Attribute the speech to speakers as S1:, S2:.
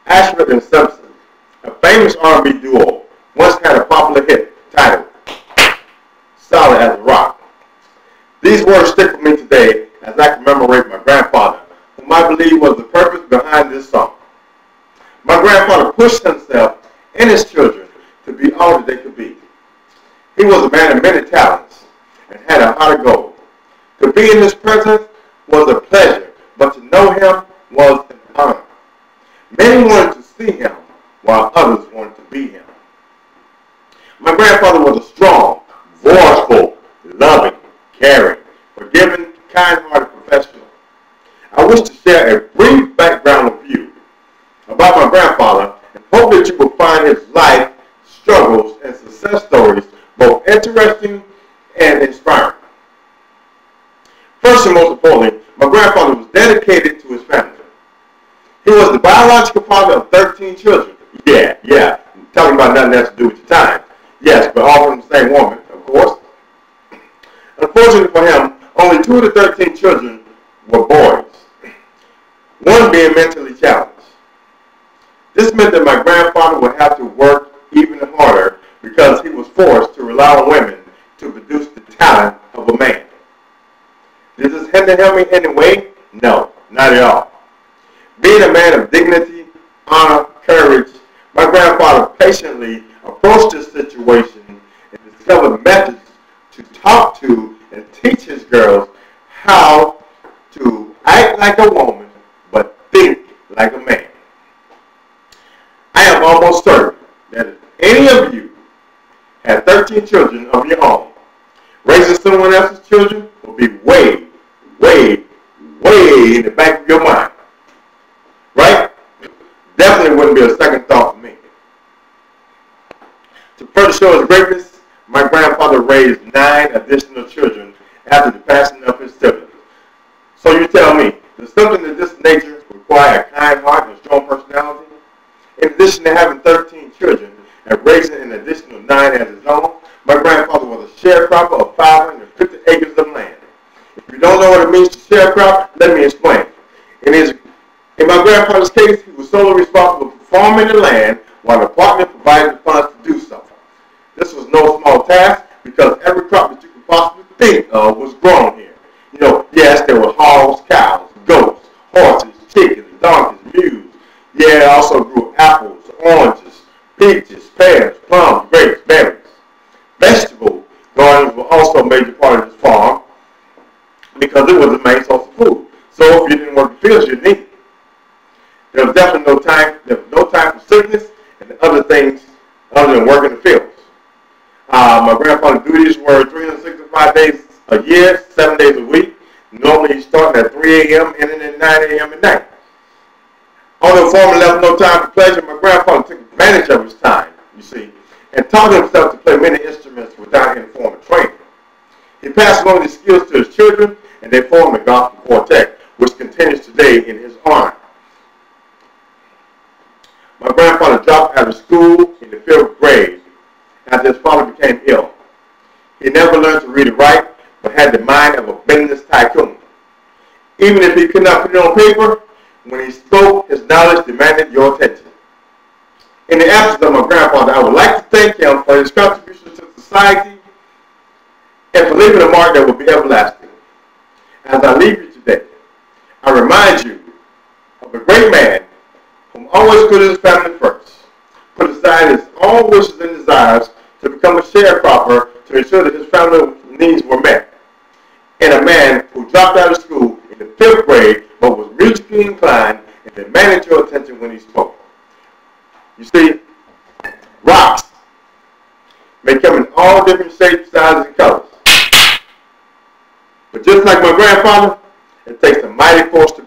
S1: Ashford and Simpson, a famous R&B duo, once had a popular hit titled Solid as a Rock. These words stick with me today as I commemorate my grandfather, whom I believe was the purpose behind this song. My grandfather pushed himself and his children to be all that they could be. He was a man of many talents and had a heart of gold. To be in his presence was a pleasure, but to know him was an honor. Many wanted to see him, while others wanted to be him. My grandfather was a strong, forceful, loving, caring, forgiving, kind-hearted professional. I wish to share a brief background with you about my grandfather and hope that you will find his life, struggles, and success stories both interesting and inspiring. First and most importantly, my grandfather was dedicated to his family. He was the biological father of 13 children. Yeah, I'm talking about nothing else to do with your time. Yes, but all from the same woman, of course. Unfortunately for him, only 2 of the 13 children were boys, one being mentally challenged. This meant that my grandfather would have to work even harder because he was forced to rely on women to produce the talent of a man. Did this hinder him in any way? No, not at all. Being a man of dignity, honor, courage, my grandfather patiently approached this situation and discovered methods to talk to and teach his girls how to act like a woman but think like a man. I am almost certain that if any of you had 13 children of your own, raising someone else's children will be way in the back of your mind. Right? Definitely wouldn't be a second thought for me. To further show his greatness, my grandfather raised 9 additional children after the passing of his siblings. So you tell me, does something of this nature require a kind heart and a strong personality? In addition to having 13 children and raising an additional 9 as his own, my grandfather was a sharecropper of 550 acres of land. If you don't know what it means to sharecrop, let me explain. In my grandfather's case, he was solely responsible for farming the land while the partner provided the funds to do so. This was no small task because every crop that you could possibly think of was grown here. Yes, there were hogs, cows, goats, horses, chickens, donkeys, mules. Yeah, it also grew apples, oranges, peaches, pears, plums, grapes, berries. Vegetable gardens were also a major part of this farm because it was the main source of food. So if you didn't work the fields, you'd need it. There was definitely no time for sickness and other things other than working the fields. My grandfather's duties were 365 days a year, 7 days a week. Normally starting at 3 a.m. ending at 9 a.m. at night. Although the farmer left no time for pleasure, my grandfather took advantage of his time, you see, and taught himself to play many instruments without any form of training. He passed along these skills to his children, and they formed the gospel quartet, which continues today in his honor. My grandfather dropped out of school in the 5th grade after his father became ill. He never learned to read and write, but had the mind of a business tycoon. Even if he could not put it on paper, when he spoke, his knowledge demanded your attention. In the absence of my grandfather, I would like to thank him for his contribution to society and for leaving a mark that will be everlasting. As I leave you today, I remind you of a great man whom always put his family first, put aside his own wishes and desires to become a sharecropper to ensure that his family needs were met, and a man who dropped out of school in the 5th grade but was musically inclined and demanded your attention when he spoke. You see, rocks may come in all different shapes, sizes, and colors. But just like my grandfather, it takes a mighty force to